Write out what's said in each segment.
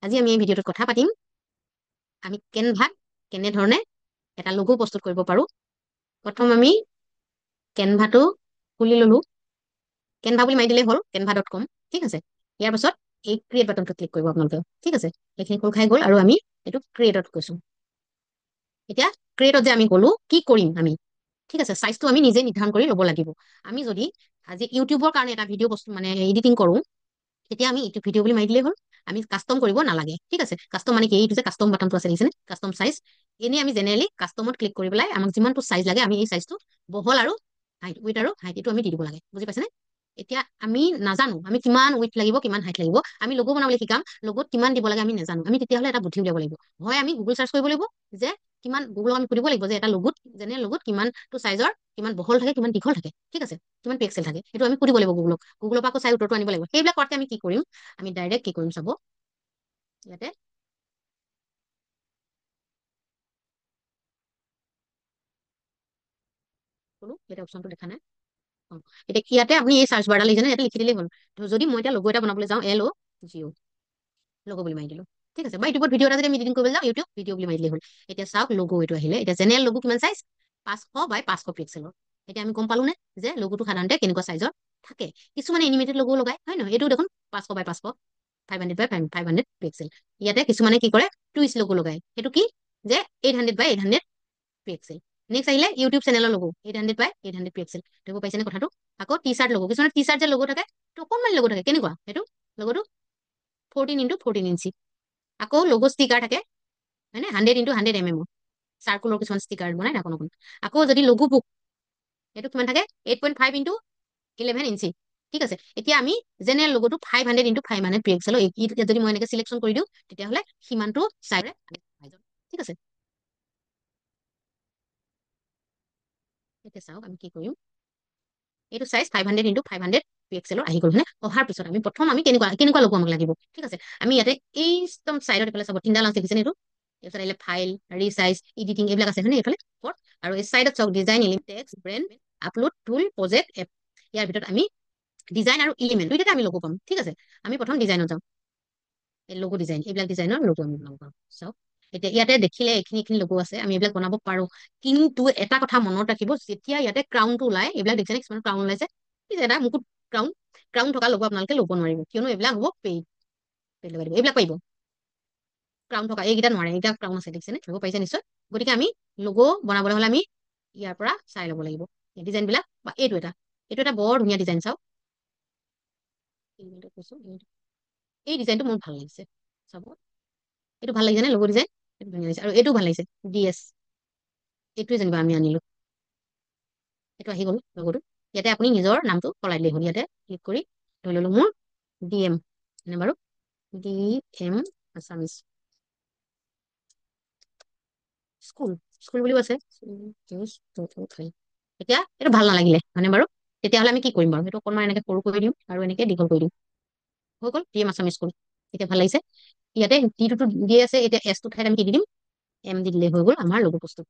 আজি আমি এই ভিডিঅ'টোত কথা পাতিম আমি কেনভাত কেনেধৰণে এটা লঘু প্ৰস্তুত কৰিব পাৰো। প্ৰথম আমি কেনভাটো খুলি ললো। কেনভা বুলি মাৰি দিলেই হ'ল, canva.com। ঠিক আছে। ইয়াৰ পাছত এই ক্ৰিয়েট বাটনটো ক্লিক কৰিব আপোনালোকে। ঠিক আছে, এইখিনি খোল খাই গ'ল আৰু আমি এইটো ক্ৰিয়েটত গৈছো। এতিয়া ক্ৰিয়েটত যে আমি গ'লো, কি কৰিম আমি? ঠিক আছে, চাইজটো আমি নিজে নিৰ্ধাৰণ কৰি ল'ব লাগিব। আমি যদি আজি ইউটিউবৰ কাৰণে এটা ভিডিঅ' বস্তু মানে এডিটিং কৰো, তেতিয়া আমি ইউটিউব ভিডিঅ' বুলি মাৰি দিলেই হ'ল। আমি কাষ্টম কৰিব নালাগে। ঠিক আছে, কাষ্টম মানে কি? এইটো যে কাষ্টম বাটনটো আছে দেখিছেনে, কাষ্টম চাইজ। এনেই আমি জেনেৰেলি কাষ্টমত ক্লিক কৰি পেলাই আমাক যিমানটো চাইজ লাগে আমি এই চাইজটো বহল আৰু হাইট, উইথ আৰু হাইট এইটো আমি দি দিব লাগে। বুজি পাইছেনে? এতিয়া আমি নাজানো আমি কিমান উইথ লাগিব কিমান হাইট লাগিব। আমি লগো বনাবলৈ শিকাম, লগোত কিমান দিব লাগে আমি নাজানো। আমি তেতিয়াহ'লে এটা বুদ্ধি উলিয়াব লাগিব। হয় আমি গুগল চাৰ্চ কৰিব লাগিব যে কিমান, গুগলক আমি সুধিব লাগিব যে এটা লগোত, জেনেৰেল লগোত কিমানটো চাইজৰ কিমান বহল থাকে কিমান দীঘল থাকে। ঠিক আছে, কিমান পিক্সেল থাকে সেইটো আমি সুধিব লাগিব গুগলক। গুগলৰ পৰা আকৌ চাই উত্তৰটো আনিব লাগিব। সেইবিলাক কৰাতকে আমি কি কৰিম, আমি ডাইৰেক্ট কি কৰিম চাব। ইয়াতে কোনো এটা অপশ্যনটো দেখা নাই। অ, এতিয়া ইয়াতে আপুনি এই চাৰ্চ বাৰডাল লিখিছে ইয়াতে লিখি দিলেই হ'ল। যদি মই এতিয়া লগো এটা বনাবলৈ যাওঁ, LOGO লগো বুলি মাৰি দিলো। ঠিক আছে, বা ইউটিউবত ভিডিঅ' এটা যদি আমি এডিটিং কৰিবলৈ যাওঁ, ইউটিউব ভিডিঅ' বুলি মাৰি দিলেই হ'ল। এতিয়া চাওক লগো এইটো আহিলে। এতিয়া জেনেৰেল লগো কিমান চাইজ? 500 বাই 500 পিক্সেলৰ। এতিয়া আমি গম পালো নে যে লগোটো সাধাৰণতে কেনেকুৱা চাইজৰ থাকে। কিছুমানে এনিমেটেড লগো লগাই, হয় নহয়? এইটো দেখোন 500 বাই 500, 500 বাই 500 পিক্সেল। ইয়াতে কিছুমানে কি কৰে, টুইষ্ট লগো লগাই। সেইটো কি? যে 800 বাই 800 পিক্সেল। নেক্সট আহিলে ইউটিউব চেনেলৰ লগো 800 বাই 800 পিক্সেল। দেখো পাইছেনে কথাটো? আকৌ টি চাৰ্ট লগো, কিছুমান টি চাৰ্ট যে লগো থাকে, তো অকণমান লগো থাকে। কেনেকুৱা সেইটো লগোটো? 14x14 inch. আকৌ লগো ষ্টিকাৰ থাকে, হয় নে? 100x100 mm চাৰ্কুলৰ কিছুমান ষ্টিকাৰ বনাই অকণ অকণ। আকৌ যদি লগো বুক, সেইটো কিমান থাকে? 8.5x11 inch. ঠিক আছে, এতিয়া আমি জেনেৰেল লগোটো 500x500 পিক্সেলৰ। যদি মই এনেকে চিলেকশ্যন কৰি দিওঁ, তেতিয়াহ'লে সিমানটো চাইজৰে পাই যাম। ঠিক আছে, এতিয়া চাওক আমি কি কৰিম। এইটো চাইজ 500x500 পিক্সেলৰ আহি গ'ল, হয়নে? অহাৰ পিছত আমি প্ৰথম আমি কেনেকুৱা কেনেকুৱা লগো আমাক লাগিব। ঠিক আছে, আমি ইয়াতে এই একদম চাইডত এইফালে চাব তিনিডাল আছে দেখিছেনে? এইটো তাৰপিছত আহিলে ফাইল, ৰিচাইজ, এডিটিং এইবিলাক আছে, হয়নে? এইফালে ওপৰত আৰু এই চাইডত চাওক design, element, text, brand, upload, tool, project, app. ইয়াৰ ভিতৰত আমি ডিজাইন আৰু এলিমেণ্ট দুইটাতে আমি লগো পাম। ঠিক আছে, আমি প্ৰথম ডিজাইনত যাওঁ। লগো ডিজাইন, এইবিলাক ডিজাইনৰ লগো আমি বনাব পাৰোঁ। চাওক এতিয়া ইয়াতে দেখিলে এইখিনি এইখিনি লগো আছে, আমি এইবিলাক বনাব পাৰো। কিন্তু এটা কথা মনত ৰাখিব, যেতিয়া ইয়াতে ক্ৰাউনটো ওলাই, এইবিলাক দেখিছে কিছুমান ক্ৰাউন ওলাইছে, এটা মুকুট ক্ৰাউন, ক্ৰাউন থকা লগো আপোনালোকে ল'ব নোৱাৰিব, কিয়নো এইবিলাক হ'ব পেইড। পেইড লগাই দিব, এইবিলাক পাৰিব। ক্ৰাউন থকা এইকেইটা নোৱাৰে, এইকেইটা ক্ৰাউন আছে দেখিছেনে? ল'ব পাৰিছে নিশ্চয়। গতিকে আমি লগো বনাবলৈ হ'লে আমি ইয়াৰ পৰা চাই ল'ব লাগিব ডিজাইন বিলাক। বা এইটো এটা বৰ ধুনীয়া ডিজাইন। চাওক এই ডিজাইনটো মোৰ ভাল লাগিছে। চাব এইটো ভাল লাগিছে নে? লগো ডিজাইন এইটো ধুনীয়া লাগিছে, আৰু এইটো ভাল লাগিছে। DS এইটোৱে যেনিবা আমি আনিলো, এইটো আহি গ'ল লগোটো। ইয়াতে আপুনি নিজৰ নামটো সলাই দিলেই হ'ল। ইয়াতে ক্লিক কৰি ধৰি ললো মোৰ DM এনে বাৰু DM আছামিজ স্কুল, স্কুল বুলিও আছে। এতিয়া এইটো ভাল নালাগিলে মানে বাৰু, তেতিয়াহ'লে আমি কি কৰিম বাৰু? সেইটো অকণমান এনেকে সৰু কৰি দিম আৰু এনেকে দীঘল কৰি দিম। হৈ গ'ল DM আছামিজ স্কুল। এতিয়া ভাল লাগিছে। ইয়াতে টিটোতো দিয়ে আছে, এতিয়া S টো ঠাইত আমি কি দি দিম? M দি দিলে হৈ গ'ল আমাৰ লগো প্ৰস্তুত।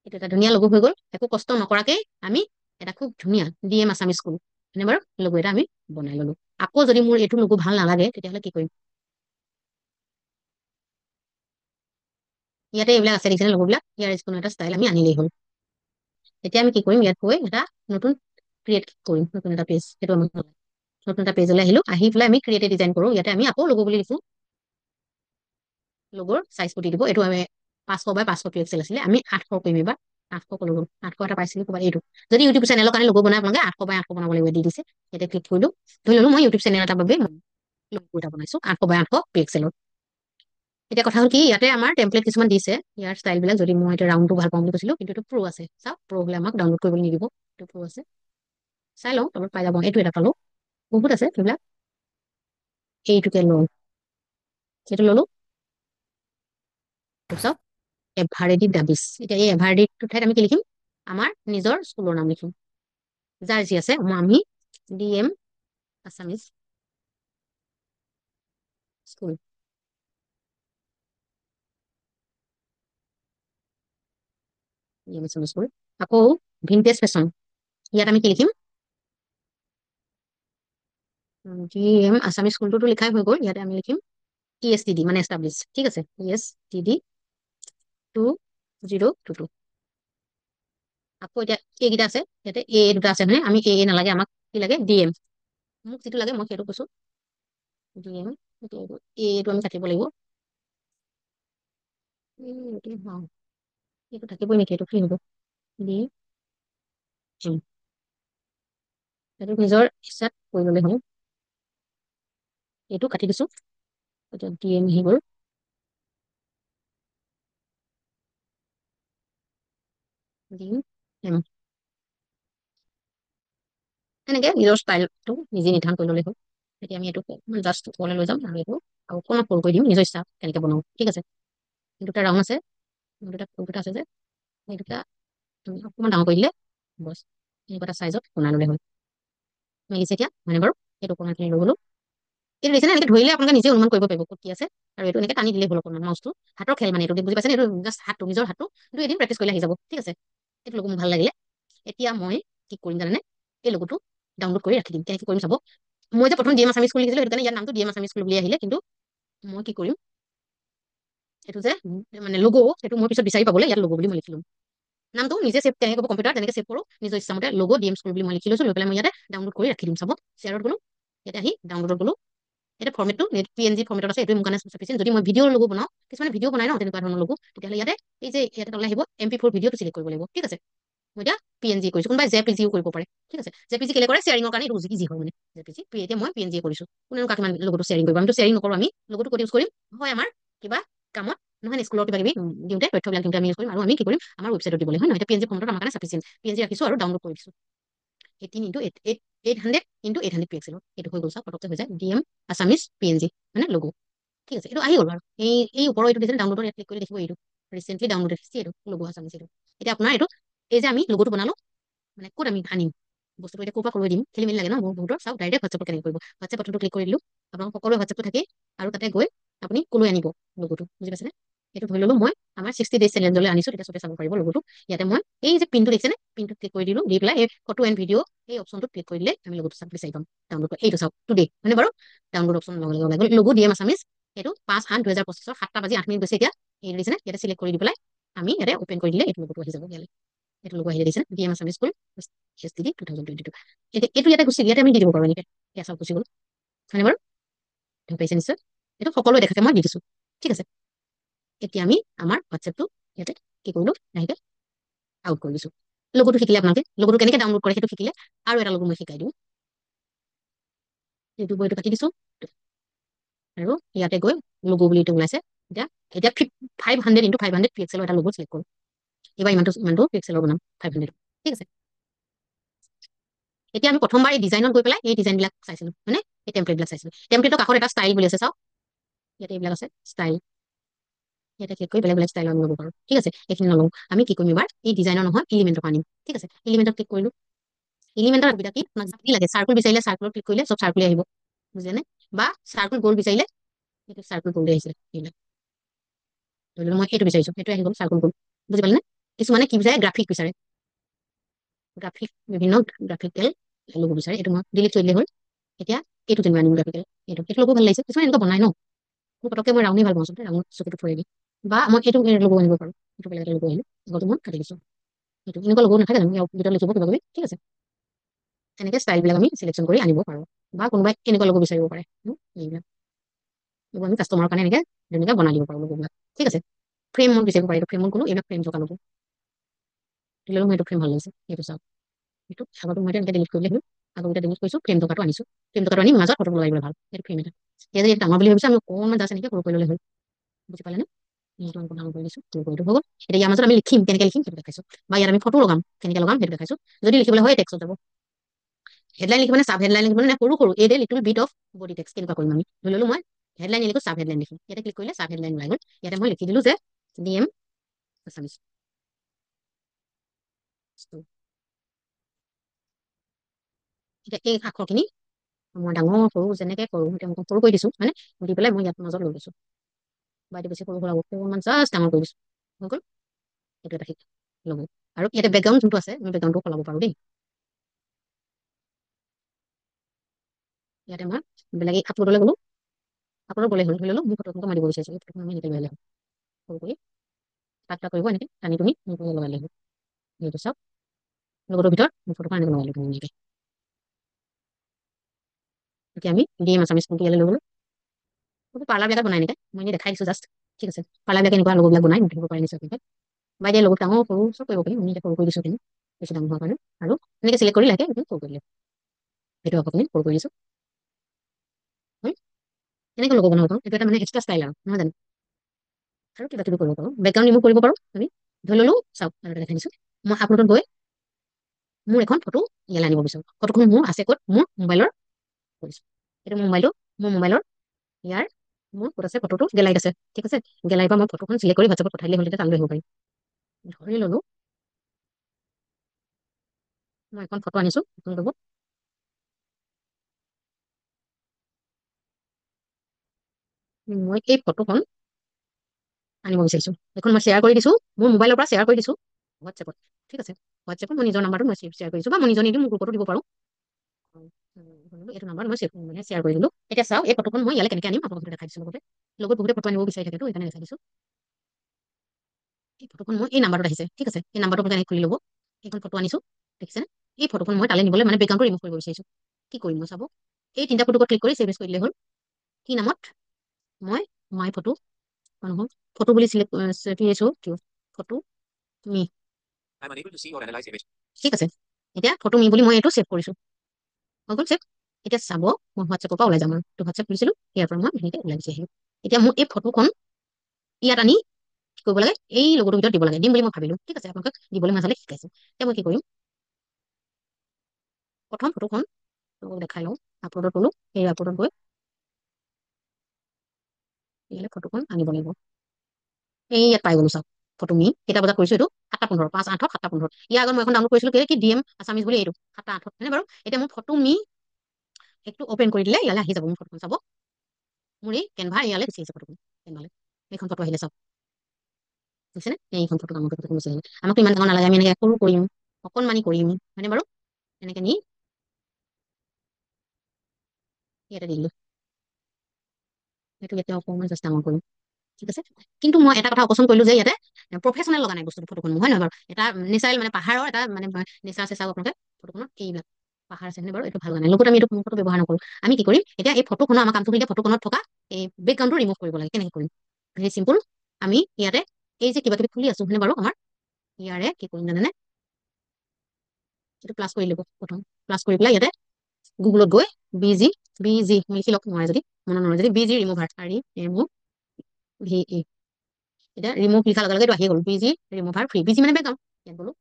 এইটো এটা ধুনীয়া লগো হৈ গ'ল। একো কষ্ট নকৰাকেই আমি এটা খুব ধুনীয়া DM আছামিজ স্কুল এনে বাৰু লগো এটা আমি বনাই ললো। আকৌ যদি মোৰ এইটো লগো ভাল নালাগে, তেতিয়াহ'লে কি কৰিম? ইয়াতে এইবিলাক আছে দেখিছেনে লগোবিলাক? ইয়াৰ কোনো এটা ষ্টাইল আমি আনিলেই হ'ল। এতিয়া আমি কি কৰিম? ইয়াত গৈ এটা নতুন ক্ৰিয়েট কৰিম, নতুন এটা পেজ। সেইটো আমি নতুন এটা পেজলৈ আহিলো, আহি পেলাই আমি ক্ৰিয়েট ডিজাইন কৰো। ইয়াতে আমি আকৌ লগো বুলি লিখো। লগোৰ চাইজটো দি দিব। এইটো আমি 500 বাই 500 পিক্সেল আছিলে, আমি 800 কৰিম এইবাৰ। 800 কলো, 800 এটা পাইছিলো ক'ৰবাত। এইটো যদি ইউটিউব চেনেলৰ কাৰণে লগো বনাই আপোনালোকে 800 বাই 800 বনাব লাগিব, দি দিছে। ইয়াতে ক্লিক কৰিলো, ধৰি ললো মই ইউটিউব চেনেল এটাৰ বাবে লগো এটা বনাইছো 800 বাই 800 পিক্সেলৰ। এতিয়া কথা হ'ল কি, ইয়াতে আমাৰ টেমপ্লেট কিছুমান দিছে, ইয়াৰ ষ্টাইল বিলাক। যদি মই এতিয়া ৰাউণ্ডটো ভাল পাওঁ বুলি কৈছিলো, কিন্তু এইটো প্ৰ আছে। চাওক প্ৰ হলে আমাক ডাউনলোড কৰিবলৈ নিদিব, এইটো প্ৰ আছে। চাই লওঁ তলত পাই যাব। এইটো এটা পালো, বহুত আছে সেইবিলাক। এইটোকে লওঁ, সেইটো ললো। চাওক এভাৰেডি ডাবিছ। এতিয়া এই এভাৰেডিটোৰ ঠাইত আমি কি লিখিম? আমাৰ নিজৰ স্কুলৰ নাম লিখিম। যাৰ যি আছে আমি DM Assamese school. DM Assamese school. আকৌ ভিনটেজ ফেশ্বন, ইয়াত আমি কি লিখিম? DM আছামিজ স্কুলটোতো লিখাই হৈ গ'ল, ইয়াতে আমি লিখিম ESTD মানে এষ্টাব্লিছ, ঠিক আছে, ESTD 2022। আকৌ এতিয়া এইকেইটা আছে, ইয়াতে দুটা আছে নহয়, আমি নালাগে, আমাক কি লাগে DM, মোক যিটো লাগে মই সেইটো কৈছো DM। এইটো আমি কাটিব লাগিব। এইটো থাকিবই নেকি, এইটো কি হ'ব? DM সেইটো নিজৰ ইচ্ছাত কৰি ললে হ'ল। এইটো কাটি দিছো, এতিয়া DM আহি গ'ল। DM এনেকে নিজৰ ষ্টাইলটো নিজে নিৰ্ধাৰণ কৰি ল'লে হ'ল। এতিয়া আমি এইটো জাষ্ট ওপৰলৈ লৈ যাম আৰু এইটো আৰু অকণমান সৰু কৰি দিম, নিজৰ ইচ্ছা কেনেকে বনাও, ঠিক আছে। দুটা ৰাউণ্ড আছে, দুটা ফুলকেইটা আছে যে, সেই দুটা তুমি অকণমান ডাঙৰ কৰি দিলে বছ এনেকুৱা এটা চাইজত বনাই ল'লে হ'ল। মিলিছে এতিয়া মানে বাৰু, সেইটো অকণমানখিনি লৈ গ'লো। এইটো দেখিছেনে, এনেকে ধৰিলে আপোনালোকে নিজে অনুমান কৰিব পাৰিব ক'ত কি আছে, আৰু এইটো এনেকে টানি দিলে হ'ল অকণমান মাউচটো। হাতৰ খেল মানে এইটো, বুজি পাইছেনে? এইটো জাষ্ট হাতটো, নিজৰ হাতটো দুই এদিন প্ৰেক্টিচ কৰিলে আহি যাব, ঠিক আছে। এইটো লোগো মোৰ ভাল লাগিলে। এতিয়া মই কি কৰিম জানেনে, এই লোগোটো ডাউনলোড কৰি ৰাখি দিম। কেনেকে কৰিম চাব। মই যে প্ৰথম DM আছামিজ স্কুল লিখিছিলো, সেইটো কাৰণে ইয়াৰ নামটো DM আছামিজ স্কুল বুলি আহিলে, কিন্তু মই কি কৰিম, এইটো যে মানে লোগো, সেইটো মই পিছত বিচাৰি পাবলৈ ইয়াত লোগো বুলি মই লিখিলো। নামটো নিজে ছেভ কেনেকে কৰিব, কম্পিউটাৰ তেনেকে ছেভ কৰো নিজৰ ইচ্ছামতে, লোগো DM স্কুল বুলি মই লিখি লৈছো, লৈ পেলাই মই ইয়াতে ডাউনলোড কৰি ৰাখি দিম। চাব, শ্বেয়াৰত গলো, ইয়াতে আহি ডাউনলোডত গলো। এটা ফৰ্মেটটো PNG ফৰ্মেটত আছে, এইটো মোৰ কাৰণে চাফিচিয়েণ্ট। যদি মই ভিডিঅ' লোগো বনাও, কিছুমানে ভিডিঅ' বনাই ন তেনেকুৱা ধৰণৰ লোগো, তেতিয়াহ'লে ইয়াতে এই যে ইয়াতে তলে আহিব MP4 ভিডিঅ'টো চিলেক্ট কৰিব লাগিব, ঠিক আছে। মই এতিয়া PNG কৰিছো, কোনোবাই JPGও কৰিব পাৰে, ঠিক আছে। JPG কেলে কৰে, শ্বেয়াৰিঙৰ কাৰণে, এইটো ইজি হয় মানে JPG। এতিয়া মই PNG কৰিছো, কোনেনো কাক ইমান লোগোটো শ্বেয়াৰিং কৰিব, আমিতো শ্বেয়াৰিং নকৰো। আমি লোগোটো ক'ত ইউজ কৰিম, হয় আমাৰ কিবা কামত, নহয় স্কুলৰ কিবা কিবি দিওঁতে, তথ্যবিলাক দিওঁতে আমি ইউজ কৰিম, আৰু আমি কি কৰিম, আমাৰ ৱেবছাইটত দিবলৈ, হয় নহয়। এতিয়া PNG ফৰ্মেটত আমাৰ কাৰণে চাফিচিয়েণ্ট, PNG ৰাখিছো আৰু ডাউনলোড কৰি দিছো। 800 পিক্সেলৰ এইটো হৈ গ'ল, চাওক পটককে হৈ যায়। DM আছামিজ PNG মানে লোগো, ঠিক আছে। এইটো আহি গ'ল আৰু এই ওপৰৰ এইটো দিছে ডাউনলোডৰ, ইয়াত ক্লিক কৰি দেখিব, এইটো ৰিচেণ্টলি ডাউনলোড দিছে, এইটো লোগো আছামিজ। এইটো এতিয়া আপোনাৰ এইটো এই যে আমি লোগোটো বনালো, মানে ক'ত আমি আনিম বস্তুটো, এতিয়া ক'ৰ পৰা কৰিব দিম, খেলি মেলি লাগে ন মোৰ বহুতৰ। চাওক ডাইৰেক্ট হোৱাটছএপত কেনেকে কৰিব, হোৱাটছএপ বটনটো ক্লিক কৰি দিলো, আপোনালোক সকলোৰে হোৱাটছএপটো থাকেই, আৰু তাতে গৈ আপুনি ক'লৈ আনিব লোগোটো, বুজি পাইছেনে। এইটো ধৰি ললো মই আমাৰ 60 ডেজ চেলেঞ্জলৈ আনিছো, তেতিয়া চবে চাব পাৰিব লোগোটো। ইয়াতে মই এই যে পিনটো দেখিছেনে, পিনটোত ক্লিক কৰি দিলো, দি পেলাই এই ফটো এণ্ড ভিডিঅ' এই অপশ্যনটোত ক্লিক কৰি দিলে আমি লোগোটো চাব বিচাৰি পাম, ডাউনলোড কৰি। এইটো চাওক টুডে মানে বাৰু, ডাউনলোড অপশ্যন লগে লগে ওলাই গ'ল। লোগো DM আছামিজ, এইটো 5/8/2025 7:08 গৈছে। এতিয়া এই দিছেনে, ইয়াতে চিলেক্ট কৰি দি পেলাই আমি ইয়াতে অপেন কৰি দিলে এইটো লোগোটো আহি যাব ইয়ালৈ। এইটো লোগো আহিলে দিছে DM আছামিজ স্কুল STD 2022। এতিয়া এইটো ইয়াতে গুচি, ইয়াতে আমি দি দিব পাৰো এনেকে, এয়া চাওক গুচি গ'ল, হয়নে বাৰু, ঠিক পাইছে নিশ্চয়। এইটো সকলোৱে দেখাকে মই দি দিছো, ঠিক আছে। এতিয়া আমি আমাৰ হোৱাটছএপটো ইয়াতে কি কৰিলো, লাহেকে আউট কৰি দিছো। লোগোটো শিকিলে আপোনালোকে, লোগোটো কেনেকে ডাউনলোড কৰে সেইটো শিকিলে। আৰু এটা লোগো মই শিকাই দিওঁ, এইটো বইটো কাটি দিছো, আৰু ইয়াতে গৈ লোগো বুলি এইটো ওলাইছে। এতিয়া এতিয়া 500 × 500 পিক্সেলৰ এটা লোগো চিলেক্ট কৰো। এইবাৰ ইমানটো পিক্সেলৰ বনাম, 500, ঠিক আছে। এতিয়া আমি প্ৰথমবাৰ এই ডিজাইনত গৈ পেলাই এই ডিজাইন বিলাক চাইছিলো, মানে এই টেমপ্লেট বিলাক চাইছিলো। টেমপ্লেটৰ কাষত এটা ষ্টাইল বুলি আছে, চাওক ইয়াতে এইবিলাক আছে ষ্টাইল, ইয়াতে ক্লিক কৰি বেলেগ বেলেগ ষ্টাইল আমি ল'ব পাৰো, ঠিক আছে। এইখিনি নলওঁ, আমি কি কৰিম এবাৰ, এই ডিজাইনৰ নহয় এলিমেণ্টৰ পৰা আনিম, ঠিক আছে। এলিমেণ্টত ক্লিক কৰিলো, এলিমেণ্টৰ সুবিধা কি, আপোনাক কি লাগে, চাৰ্কুল বিচাৰিলে চাৰ্কুলত ক্লিক কৰিলে চব চাৰ্কুলে আহিব, বুজিলে, বা চাৰ্কুল গ'ল বিচাৰিলে এইটো চাৰ্কুল গ'ল আহিছিলে। এইবিলাক ধৰি লওক মই এইটো বিচাৰিছো, এইটো আহি গ'ল চাৰ্কুল গ'ল, বুজি পালে নে। কিছুমানে কি বিচাৰে, গ্ৰাফিক বিচাৰে, গ্ৰাফিক বিভিন্ন গ্ৰাফিকেল লোগো বিচাৰে, এইটো মই ডিলিট কৰি দিলে হ'ল। এতিয়া এইটো যেনিবা আনিম গ্ৰাফিকেল, এইটো লোগো ভাল লাগিছে। কিছুমান এনেকুৱা বনাই ন, মোৰ পটককে মই ৰাউণ্ডে ভাল পাওঁ, আচলতে ৰাউণ্ড চকুটো ফুৰাই দি, বা মই এইটো লোগো আনিব পাৰো, এইটো বেলেগ এটা লোগো আহিলো, আগতে মই কাটি দিছো। এইটো এনেকুৱা লোগো নাথাকে জানো, ইয়াৰ ভিতৰত লিখিব কিবা কিবি, ঠিক আছে। এনেকে ষ্টাইল বিলাক আমি চিলেকশ্যন কৰি আনিব পাৰো, বা কোনোবাই এনেকুৱা লোগো বিচাৰিব পাৰে, এইবিলাক আমি কাষ্টমাৰৰ কাৰণে এনেকে ধুনীয়াকে বনাই দিব পাৰো লোগোবিলাক, ঠিক আছে। ফ্ৰেম মই বিচাৰিব পাৰি, ফ্ৰেম কোনো এইবিলাক ফ্ৰেম থকা লোগো দিলে মোৰ এইটো ফ্ৰেম ভাল লাগিছে, এইটো চাওক, এইটো আগতে মই এনেকে ডিলিট কৰিলে হ'ল, আগতে ডিলিট কৰিছো, ফ্ৰেম থকাটো আনিছো, ফ্ৰেম থকাটো আনি মাজত ফটো লগাবলৈ ভাল, এইটো ফ্ৰেম এটা। এতিয়া যদি ডাঙৰ বুলি ভাবিছো আমি অকণমান জাষ্ট এনেকে সৰু কৰি ল'লে হ'ল, বুজি পালে নে। ডাঙৰ কৰি দিছো, সৰু কৰি হৈ গ'ল। এতিয়া ইয়াৰ মাজত আমি লিখিম, কেনেকে লিখিম সেইটো দেখাইছো, বা ইয়াত আমি ফটো লগাম, কেনেকে লগাম সেইটো দেখাইছো। যদি লিখিবলৈ হয় টেক্সট যাব, হেডলাইন লিখিব নে চাব হেডলাইন লিখিব নে সৰু সৰু এই little bit of body text, কেনেকুৱা কৰিম আমি। ধৰি ললো মই হেডলাইন নিলিখো, চাব হেডলাইন লিখিম, ইয়াতে ক্লিক কৰিলে চাব হেডলাইন ওলাই গ'ল। ইয়াতে মই লিখি দিলো যে DM আছামিজ। এতিয়া এই আখৰখিনি মই ডাঙৰ সৰু যেনেকে কৰো, এতিয়া মই সৰু কৰি দিছো, মানে দি পেলাই মই ইয়াত মাজত লৈ গৈছো, বা এইটো বেছি সৰু সৰু অকণমান জাষ্ট ডাঙৰ কৰি দিছো, হৈ গ'ল। এইটো এটা ল'ব, আৰু ইয়াতে বেকগ্ৰাউণ্ড যোনটো আছে আমি বেকগ্ৰাউণ্ডটো সলাব পাৰো দেই। ইয়াতে মই বেলেগ আপলোডলৈ গ'লো, আপলোড গ'লে হ'ল, ধৰি ললো মোৰ ফটোখনটো মই দিব বিচাৰিছো, এই ফটোখন আমি এনেকৈ লৈ আহিলে হ'ল, সৰু কৰি টাক কৰিব এনেকৈ টানি তুমি মোৰ ফটো লগাই লৈ হ'ল। সেইটো চাওক, লগটোৰ ভিতৰত মোৰ ফটোখন এনেকৈ লগাই লৈ এনেকৈ। এতিয়া আমি ডিএম আছামিজ কোনটো ইয়ালৈ লৈ গ'লো, পাৰ্লাৰ বিলাকত বনাই এনেকৈ, মই এনেই দেখাই দিছো জাষ্ট, ঠিক আছে। পাৰ্লাৰ বিলাকে এনেকুৱা লগবিলাক বনাই উঠিব পাৰে নিশ্চয় এনেকৈ, বা এতিয়া লগত ডাঙৰ সৰু চব কৰিব পাৰি, আমি এতিয়া সৰু কৰি দিছো কিন্তু বেছি ডাঙৰ হোৱাৰ কাৰণে, আৰু এনেকৈ চিলেক্ট কৰি লাগে সৰু কৰি দিলে, সেইটো আকৌ তুমি সৰু কৰি দিছো। এনেকৈ লগ বনাব পাৰোঁ, এইটো এটা মানে এক্সট্ৰা ষ্টাইল আৰু নহয় জানো। আৰু কিবা কিবি কৰিব পাৰোঁ, বেকগ্ৰাউণ্ড ৰিমুভ কৰিব পাৰোঁ আমি, ধৰি ললো চাওক আৰু এটা দেখাই দিছো, মই আপলোডত গৈ মোৰ এখন ফটো ইয়ালৈ আনিব বিচাৰোঁ, ফটোখন মোৰ আছে ক'ত, মোৰ মোবাইলৰ কৰিছো, এইটো মোৰ মোবাইলৰ ইয়াৰ মোৰ ক'ত আছে, ফটোটো গেলাৰীত আছে, ঠিক আছে। গেলাৰীৰ পৰা মই ফটোখন চিলেক্ট কৰি হোৱাটছএপত পঠাই দিলে হ'ল, তেতিয়া তালৈ আহিব পাৰিম। ধৰি ললো মই এখন ফটো আনিছো, মই এই ফটোখন আনিব বিচাৰিছো, এখন মই শ্বেয়াৰ কৰি দিছো, মোৰ মোবাইলৰ পৰা শ্বেয়াৰ কৰি দিছো হোৱাটছএপত, ঠিক আছে। হোৱাটছএপত মই নিজৰ নাম্বাৰটো মই শ্বেয়াৰ কৰিছো, বা মই নিজৰ নিদিও মোৰ গ্ৰুপতো দিব পাৰোঁ। এইটো নাম্বাৰ মই মানে শ্বেয়াৰ কৰি দিলো। এতিয়া চাওক এই ফটোখন মই ইয়ালৈ কেনেকৈ আনিম আপোনালোকক দেখাই দিছো, লগত বহুতে ফটো আনিব বিচাৰি থাকেতো, সেইকাৰণে দেখাই দিছো। এই ফটোখন মই এই নাম্বাৰটোত আহিছে, ঠিক আছে। এই নাম্বাৰটো আপোনালোকে খুলি ল'ব, এইখন ফটো আনিছো দেখিছে, এই ফটোখন মই তালৈ নিবলৈ মানে বেকগ্ৰাউণ্ডটো ৰিমুভ কৰিব বিচাৰিছো। কি কৰিম মই চাব, এই তিনিটা ফটোত ক্লিক কৰি ছেভ এজ কৰি দিলে হ'ল। কি নামত, মই মাই ফটো নহয়, ফটো বুলি চিলেক্ট ফটো মি, ঠিক আছে। এতিয়া ফটো মি বুলি মই এইটো ছেভ কৰিছো, হৈ গ'ল ছেভ। এতিয়া চাব মই হোৱাটছএপৰ পৰা ওলাই যাম, আৰু হোৱাটছএপ খুলিছিলো, ইয়াৰ পৰা মই ধুনীয়াকৈ ওলাই গুচি আহিম। এতিয়া মোৰ এই ফটোখন ইয়াত আনি কি কৰিব লাগে, এই লগটোৰ ভিতৰত দিব লাগে, দিম বুলি মই ভাবিলো, ঠিক আছে। আপোনালোকক দিবলৈ মই আচলতে শিকাইছো। এতিয়া মই কি কৰিম, প্ৰথম ফটোখন দেখাই লওঁ, আপলোডত গ'লো, সেই আপলোডত গৈ ইয়ালৈ ফটোখন আনিব লাগিব, এই ইয়াত পাই গ'লো চাওক, ফটো মি কেইটা বজাত কৰিছো, এইটো 7:15, 5/8, 7:15। ইয়াৰ আগত মই এখন ডাউনলোড কৰিছিলো, কি ডিএম আছামিজ বুলি, এইটো 7/8 হয়নে বাৰু। এতিয়া মোৰ ফটো মি একটু অপেন কৰি দিলে ইয়ালৈ আহি যাব, মোৰ ফটোখন চাব, মোৰ এই কেনভা ইয়ালৈ গুচি আহিছে ফটোখন, কেনভালৈ এইখন ফটো আহিলে চাওক, বুজিছেনে, এইখন ফটো আমাৰ ফটো গুচি আহিলে। আমাকতো ইমান ডাঙৰ নালাগে, আমি এনেকৈ সৰু কৰিম, অকণমানি কৰিম, হয়নে বাৰু। এনেকৈ নি ইয়াতে দি দিলো, সেইটো এতিয়া অকণমান চেষ্টা কৰিম, ঠিক আছে। কিন্তু মই এটা কথা অপচন্দ কৰিলো যে ইয়াতে প্ৰফেচনেল লগা নাই বস্তুটো, ফটোখন হয় নহয় বাৰু, এটা নেচাৰেল মানে পাহাৰৰ এটা মানে নেচাৰ চেচাৰ আপোনালোকে ফটোখনত এইবিলাক পাহাৰ আছে বাৰু, এইটো ভাল লগা নাই। লগত আমি এইটো ফটো ব্যৱহাৰ নকৰো, আমি কি কৰিম এতিয়া, এই ফটোখনৰ আমাৰ কামটো এতিয়া ফটোখনত থকা এই বেকগ্ৰাউণ্ডটো ৰিমুভ কৰিব লাগে। কেনেকৈ কৰিম, ভেৰি চিম্পল, আমি ইয়াতে এই যে কিবা কিবি খুলি আছো হয়নে বাৰু, আমাৰ ইয়াৰে কি কৰিম জানেনে, এইটো প্লাছ কৰি ল'ব, প্ৰথম প্লাছ কৰি পেলাই ইয়াতে গুগলত গৈ বি জি লিখি লওক, নোৱাৰে যদি মনত নোৱাৰে যদি, BG ৰিমুভাৰ, REMOVE, এতিয়া ৰিমুভ লিখাৰ লগে লগে এইটো আহি গ'ল, BG ৰিমুভাৰ ফ্ৰী, BG মানে বেকগ্ৰাউণ্ড। ইয়াত গ'লো,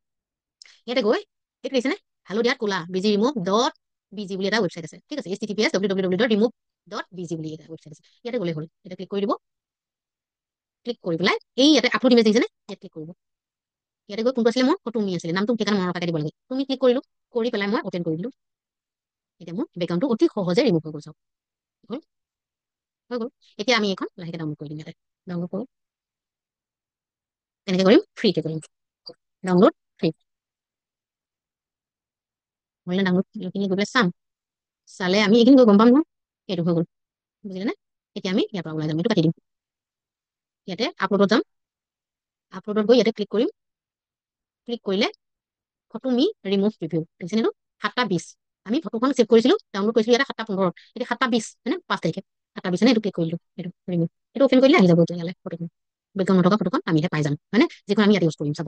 ইয়াতে গৈ এইটো দিছেনে হালধীয়াত ক'লা, BG ৰিমুভ ডট BG বুলি এটা ৱেবছাইট আছে, ঠিক আছে। https://www.remove.bg বুলি এটা ৱেবছাইট আছে, ইয়াতে গ'লে হ'ল। এটা ক্লিক কৰি দিব, ক্লিক কৰি পেলাই এই ইয়াতে আপলোড ইমেজ দেখিছেনে, ইয়াত ক্লিক কৰিব। ইয়াতে গৈ কোনটো আছিলে, মোৰ ফটো মি আছিলে, নামটো সেইকাৰণে মনত ৰাখি দিব লাগে। তুমি ক্লিক কৰিলো, কৰি পেলাই মই অপেন কৰি দিলো, এতিয়া মোৰ বেকগ্ৰাউণ্ডটো অতি সহজে ৰিমুভ হৈ গ'ল চাওক, হৈ গ'ল। এতিয়া আমি এইখন লাহেকৈ ডাউনলোড কৰি দিম, ইয়াতে ডাউনলোড কৰোঁ, কেনেকৈ কৰিম, ফ্ৰীকে কৰিম, ডাউনলোড ফ্ৰী, হ'লে ডাউনলোড এইখিনি গৈ পেলাই চাম, চালে আমি এইখিনি গৈ গম পাম নহয়, এইটো হৈ গ'ল, বুজিলে নে। এতিয়া আমি ইয়াৰ পৰা ওলাই যাম, এইটো কাটি দিম, ইয়াতে আপলোডত যাম, আপলোডত গৈ ইয়াতে ক্লিক কৰিম, ক্লিক কৰিলে ফটো মি ৰিমুভ প্ৰিভিউ দেখিছেনে, এইটো 7:20, আমি ফটোখন ছেভ কৰিছিলো, ডাউনলোড কৰিছিলো ইয়াতে 7:15, এতিয়া 7:20 হয়নে, 5 তাৰিখে 7:20 নে, এইটো ক্লিক কৰিলো, এইটো ৰিমুভ, এইটো অপেন কৰিলে আহি যাব, ইয়ালে ফটোখন বেকগ্ৰাউণ্ড নথকা ফটোখন আমি এতিয়া পাই যাম, হয়নে, যিখন আমি ইয়াত ইউজ কৰিম। চাব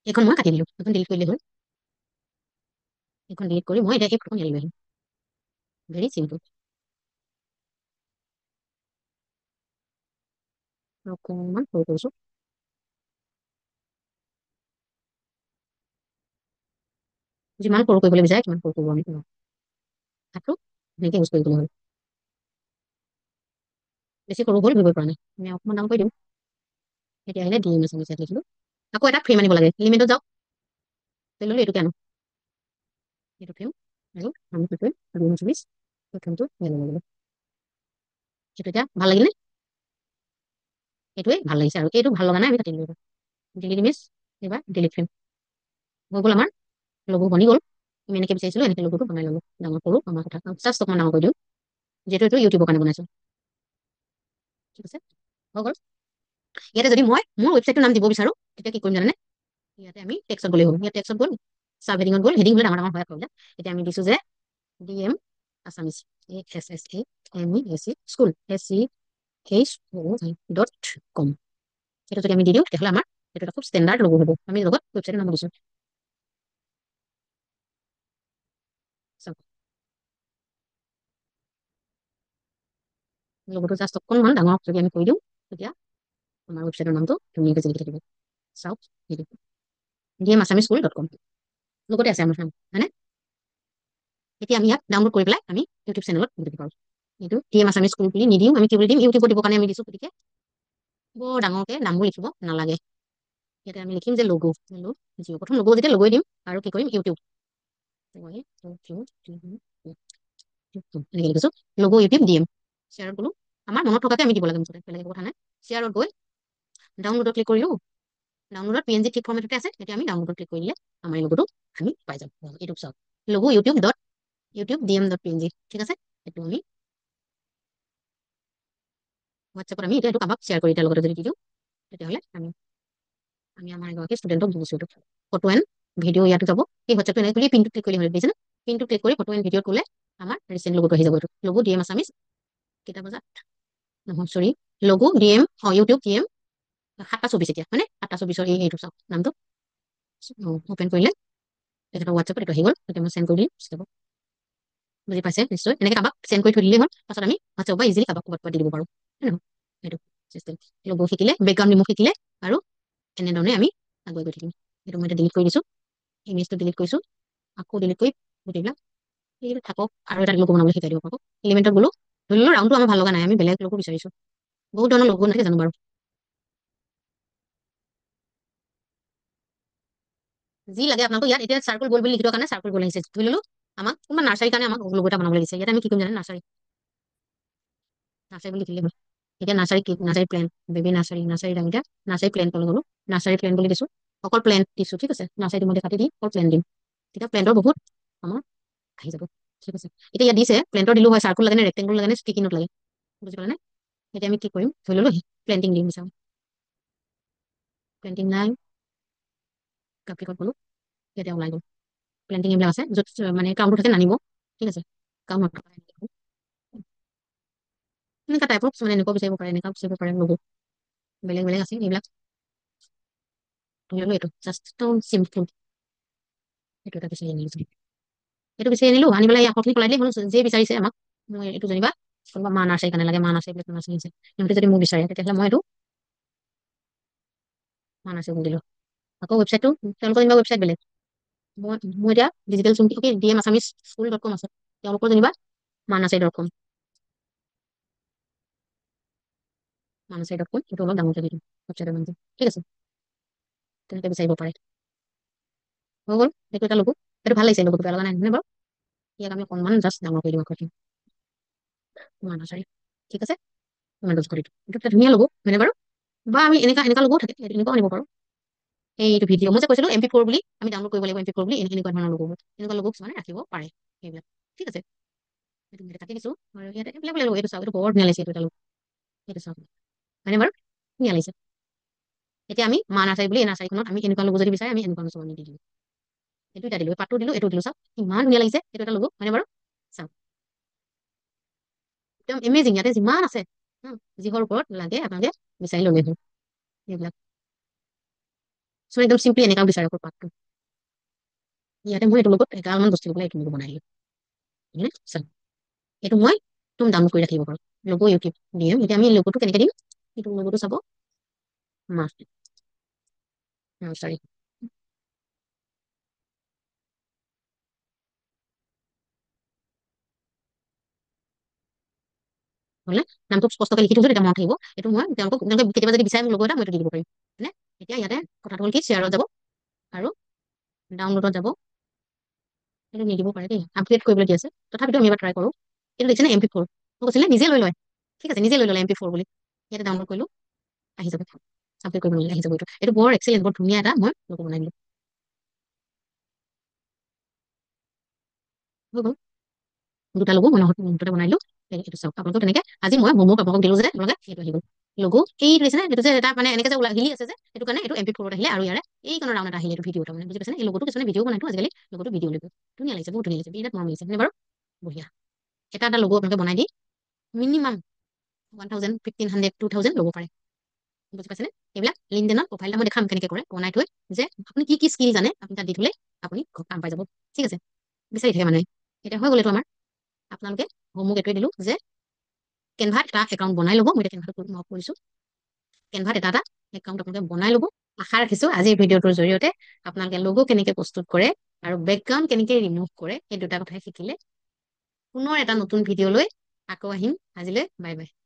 এইখন মই কাটি দিলো, এইখন ডিলিট কৰিলে হ'ল, এইখন ডিলিট কৰি মই এতিয়া এই ফটোখন ইয়ালৈ লৈ আহিম, ভেৰি চিম্পল। অকণমান সৰু কৰিছো, যিমান সৰু কৰিবলৈ বিচাৰে কিমান সৰু কৰিব, আমি হাতটো ধুনীয়াকৈ ইউজ কৰিবলৈ হ'ল, বেছি সৰু হ'ল ধৰিবই পৰা নাই, আমি অকণমান ডাঙৰ কৰি দিম। এতিয়া আহিলে ডিএম আছামিজ ইয়াত লিখিলো, আকৌ এটা ফ্ৰেম আনিব লাগে, লিমিটত যাওক, লৈ ল'লো, এইটোকে আনো, এইটো ফ্ৰেম, আৰু আমি কি কৰিম, ডিএম আছামিজ এই ফ্ৰেমটো ইয়ালৈ লৈ গ'লো, এইটো এতিয়া ভাল লাগিলে, এইটোৱে ভাল লাগিছে, আৰু এইটো ভাল লগা নাই আমি কাটি দিলো, ডিলিট ইমেজ, এইবাৰ ডিলিট ফ্ৰেম, হৈ গ'ল আমাৰ লগো বনি গ'ল। আমি এনেকৈ বিচাৰিছিলো, এনেকৈ লগোটো বনাই ল'লো, ডাঙৰ কৰোঁ, আমাৰ কথা জাষ্ট অকণমান ডাঙৰ কৰি দিওঁ, যিহেতু এইটো ইউটিউবৰ কাৰণে বনাইছো। ঠিক আছে, হৈ গ'ল। ইয়াতে যদি মই মোৰ ৱেবছাইটটোৰ নাম দিব বিচাৰো তেতিয়া কি কৰিম জানেনে? ইয়াতে আমি টেক্সট গ'লেই হ'ল। ইয়াত টেক্সট গ'ল, চাব হেডিঙত গ'ল, হেডিং হ'লে ডাঙৰ ডাঙৰ হয় প্ৰব্লেম। এতিয়া আমি দিছো যে DM Assamese, ASSAMESC school SCHOO.com। সেইটো যদি আমি দি দিওঁ তেতিয়াহ'লে আমাৰ এইটো এটা খুব ষ্টেণ্ডাৰ্ড লগো হ'ব। আমি লগত ৱেবছাইটৰ নাম দিছো। লগতো জাষ্ট অকণমান ডাঙৰ যদি আমি কৰি দিওঁ তেতিয়া আমাৰ ৱেবছাইটৰ নামটো ধুনীয়াকৈ জিলিকি থাকিব। চাওক, DMAssameschool.com লগতে আছে আমাৰ নাম, হয়নে? এতিয়া আমি ইয়াক ডাউনলোড কৰি পেলাই আমি ইউটিউব চেনেলত দিব পাৰোঁ। এইটো DM Assamese School বুলি নিদিওঁ, আমি কি বুলি দিম, ইউটিউবত দিবৰ কাৰণে আমি দিছোঁ। গতিকে বৰ ডাঙৰকে নামবোৰ লিখিব নালাগে। ইয়াতে আমি লিখিম যে লগো, প্ৰথম লগো যেতিয়া লগোৱে দিম আৰু কি কৰিম ইউটিউব এনেকৈ লিখিছোঁ লগো ইউটিউব DM। শ্বেয়াৰত গ'লো, আমাৰ মনত থকাকে আমি দিব লাগে, মুঠতে বেলেগ কথা নাই। শ্বেয়াৰত গৈ ডাউনলোডত ক্লিক কৰিলোঁ। ডাউনলোডত PNG ঠিক ফৰ্মেটতে আছে। এতিয়া আমি ডাউনলোডত ক্লিক কৰিলে আমাৰ এই লগোটো আমি পাই যাম। ইউটিউব চাওক, লগো ইউটিউব DM.png। ঠিক আছে, এইটো আমি হোৱাটছএপত আমি এতিয়া এইটো কাৰোবাক শ্বেয়াৰ কৰি এতিয়া লগতে যদি দি দিওঁ তেতিয়াহ'লে আমি আমাৰ এগৰাকী ষ্টুডেণ্টক দিছোঁ। এইটো ফটো এণ্ড ভিডিঅ' ইয়াতো যাব। এই হোৱাটছএপটো এনেকৈ খুলি পিনটো ক্লিক কৰি হ'লে দেখিছেনে? পিনটো ক্লিক কৰি ফটো এণ্ড ভিডিঅ'ত ক'লে আমাৰ ৰিচেণ্ট লগোটো আহি যাব। এইটো লগো DM Assamese, কেইটা বজাত নহয় চৰি, লগো DM ইউটিউব DM 7:24 এতিয়া, হয়নে? 7:24 এইটো চাওক নামটো অ'পেন কৰিলে তেখেতৰ হোৱাটছএপত এইটো আহি গ'ল। এতিয়া মই চেণ্ড কৰি দিম, যাব। বুজি পাইছে নিশ্চয়? এনেকৈ কাৰোবাক চেণ্ড কৰি থৈ দিলেই হ'ল। পাছত আমি হোৱাটছএপৰ পৰা ইজিলি কাৰোবাক ক'ৰবাত দি দিব পাৰোঁ। সেইটো চিষ্টেম লগো শিকিলে, বেকগ্ৰাউণ্ড ৰিমুভ শিকিলে, আৰু এনেধৰণে আমি আগুৱাই গৈ থাকিম। এইটো মই এতিয়া ডিলিট কৰি দিছোঁ, ইমেজটো ডিলিট কৰিছোঁ, আকৌ ডিলিট কৰি গোটেইবিলাক এইটো থাকক। আৰু এটা লগো বনাবলৈ শিকাই দিব পাৰোঁ। এলিমেণ্টত গ'লো, ধৰি ললোঁ ৰাউণ্ডটো আমাৰ ভাল লগা নাই, আমি বেলেগ লগো বিচাৰিছোঁ। বহুত ধৰণৰ লগো নাথাকে জানো বাৰু? যি লাগে আপোনালোকক ইয়াত এতিয়া চাৰ্কুল গ'ল বুলি লিখি থোৱাৰ কাৰণে চাৰ্কুল গ'ল আহিছে। ধৰি ললোঁ আমাক কোনোবা নাৰ্চাৰীৰ কাৰণে আমাক লগো এটা বনাবলৈ দিছে। ইয়াত আমি কি কৰিম জানে? নাৰ্চাৰী বুলি লিখিলে হ'ল। এতিয়া নাৰ্চাৰী কি, নাৰ্চাৰী প্লেন, বেবী নাৰ্চাৰী, নাৰ্চাৰী দাম এতিয়া নাৰ্চাৰী প্লেন তলৈ গ'লো, নাৰ্চাৰী প্লেন বুলি দিছোঁ, অকল প্লেন দিছোঁ। ঠিক আছে, নাৰ্চাৰীটো মই কাটি দি অকল প্লেন দিম। তেতিয়া প্লেন্টৰ বহুত আমাৰ আহি যাব। ঠিক আছে, এতিয়া ইয়াত দিছে প্লেন্টৰ দিলোঁ হয়, চাৰ্কুল লাগে নে ৰেক্টেংগুল লাগে নে ষ্টিকি নোট লাগে, বুজি পালে নে? এতিয়া আমি কি কৰিম, ধৰি ললোঁ প্লেন্টিং দিম বিচাৰোঁ। প্লেন্টিং নাই, গ্ৰাফিকত গ'লো, এতিয়া ওলাই গ'ল। প্লেন্টিং এইবিলাক আছে য'ত মানে কাউণ্টটো থাকে নানিব। ঠিক আছে, কাউণ্ট এনেকুৱা টাইপৰ কিছুমানে এনেকুৱা বিচাৰিব পাৰে, এনেকুৱা বিচাৰিব পাৰে। লগো বেলেগ বেলেগ আছে এইবিলাক। ধৰি ললোঁ এইটো জাষ্ট চিম্পল, এইটো এটা বিচাৰি আনিলোঁ। এইটো বিচাৰি আনিলোঁ, আনি পেলাই আখৰখিনি সলাই দিলে হ'ল। যে বিচাৰিছে আমাক, মই এইটো যেনিবা কোনোবা মা নাৰ্চাৰীৰ কাৰণে লাগে, মা নাৰ্চাৰী বুলি নাৰ্চাৰী আছে, সিহঁতে যদি মোক বিচাৰে তেতিয়াহ'লে মই এইটো মা নাৰ্চাৰী বুলি দিলোঁ। আকৌ ৱেবছাইটটো তেওঁলোকৰ যেনিবা ৱেবছাইট বেলেগ, মই এতিয়া ডিজিটেল চুমকি DMAssameschool.com আছে, তেওঁলোকৰ যেনিবা manassai.com, manassai.com সেইটো অলপ ডাঙৰকে দি দিম ৱেবছাইটৰ নামটো। ঠিক আছে, তেনেকৈ বিচাৰিব পাৰে। হৈ গ'ল, সেইটো এটা লগো। সেইটো ভাল লাগিছে, লগোটো বেয়া লগা নাই নহয় বাৰু। ইয়াক আমি অকণমান জাষ্ট ডাঙৰ কৰি দিম আখৰখিনি, manassai। ঠিক আছে, ইমান দহ কৰি দিম। এইটো এটা ধুনীয়া লগো, হয়নে বাৰু? বা আমি এনেকুৱা লগো থাকে, এনেকুৱাও আনিব পাৰোঁ। এইটো ভিডিঅ' মই যে কৈছিলোঁ MP4 বুলি, আমি ডাউনলোড কৰিব লাগিব MP4 বুলি, এনেকুৱা ধৰণৰ লগো, এনেকুৱা লগো কিছুমানে ৰাখিব পাৰে সেইবিলাক। ঠিক আছে, এইটো মই কাটি দিছোঁ আৰু ইয়াতে এইবিলাক লগো, এইটো চাওক, এইটো বৰ ধুনীয়া লাগিছে। এইটো এটা লগো, এইটো চাওক, হয়নে বাৰু? ধুনীয়া লাগিছে। এতিয়া আমি মা নাৰ্চাৰী বুলি এই নাৰ্চাৰীখনত আমি এনেকুৱা লগো যদি বিচাৰে আমি এনেকুৱা নাৰ্চাৰী দি দিলোঁ। এইটো এটা দিলোঁ, পাতটো দিলোঁ, এইটো দিলোঁ, চাওক ইমান ধুনীয়া লাগিছে। এইটো এটা লগো, হয়নে বাৰু? চাওক একদম এমেজিং, ইয়াতে যিমান আছে যিহৰ ওপৰত লাগে আপোনালোকে বিচাৰি ল'লেই হ'ল। এইবিলাক একদম চিম্পলি এনেকুৱা বিচাৰে পাতটো। ইয়াতে মই এইটো লগত এগালমান বস্তু পেলাই এইটো লগো বনাই আহিলোঁ। চাওক এইটো মই একদম ডাউনলোড কৰি ৰাখিব পাৰোঁ। লগো ইউটিউব DM। এতিয়া আমি লগোটো কেনেকৈ দিম, এইটো লগোটো চাব, নাৰ্চাৰী হ'লে নামটো স্পষ্টকৈ লিখি থৈছোঁ, তেতিয়া মনত থাকিব। এইটো মই তেওঁলোকক কেতিয়াবা যদি বিচাৰে লগো এটা মই এইটো দি দিব পাৰিম, হয়নে? এতিয়া ইয়াতে কথাটো হ'ল কি, শ্বেয়াৰত যাব আৰু ডাউনলোডত যাব। এইটো নিদিব পাৰে দেই, আপগ্ৰেড কৰিবলৈ দি আছে, তথাপিতো আমি এবাৰ ট্ৰাই কৰোঁ। এইটো দেখিছেনে MP4, মই কৈছিলে নিজে লৈ লয়। ঠিক আছে, নিজে লৈ ল'লে MP4 বুলি। ইয়াতে ডাউনলোড কৰিলোঁ, আহি যাব। আপগ্ৰেড কৰিব নালাগে, আহি যাব। এইটো বৰ এক্সেলেণ্ট, বৰ ধুনীয়া এটা মই লগো বনাই দিলোঁ। হৈ গ'ল, দুটা লগো মই মুহূৰ্ততে বনাই দিলোঁ। এইটো চাওক আপোনালোকক তেনেকে আজি মই হোমৱৰ্ক আপোনালোকক দিলো যে আপোনালোকে এইটো আহি গ'ল লগো এইটো দিছে এইটো যে এটা মানে এনেকে যে হিলি আছে যে সেইটো কাৰণে এইটো MP4 আহিলে আৰু ইয়াৰে এইকণৰ ৰাউণ্ড এটা আহিলে এইটো ভিডিঅ' মানে বুজি পাইছে এই লগোটো কিছুমানে ভিডিঅ' বনাইতো আজিকালি লগোটো ভিডিঅ' লৈ ধুনীয়া লাগিছে বহুত ধুনীয়া লাগিছে বিৰাট মৰম লাগিছে নে বাৰু বঢ়িয়া এটা এটা লগো আপোনালোকে বনাই দি মিনিমাম 1000 1500 2000 ল'ব পাৰে বুজি পাইছেনে এইবিলাক লিংকডইনৰ প্ৰফাইলটা মই দেখাম কেনেকে কৰে বনাই থৈ যে আপুনি কি কি স্কিল জানে আপুনি তাত দি থলে আপুনি কাম পাই যাব ঠিক আছে বিচাৰি থাকে মানুহে এতিয়া হৈ গ'ল এইটো আমাৰ আপোনালোকে হোমৱৰ্ক এইটোৱে দিলো যে কেনভাত এটা একাউণ্ট বনাই ল'ব মই এতিয়া কেনভাটো কৰিছো কেনভাত এটা এটা একাউণ্ট আপোনালোকে বনাই ল'ব আশা ৰাখিছো আজিৰ ভিডিঅ'টোৰ জৰিয়তে আপোনালোকে লগো কেনেকে প্ৰস্তুত কৰে আৰু বেকগ্ৰাউণ্ড কেনেকে ৰিমুভ কৰে সেই দুটা কথাই শিকিলে পুনৰ এটা নতুন ভিডিঅ' লৈ আকৌ আহিম আজিলৈ বাই বাই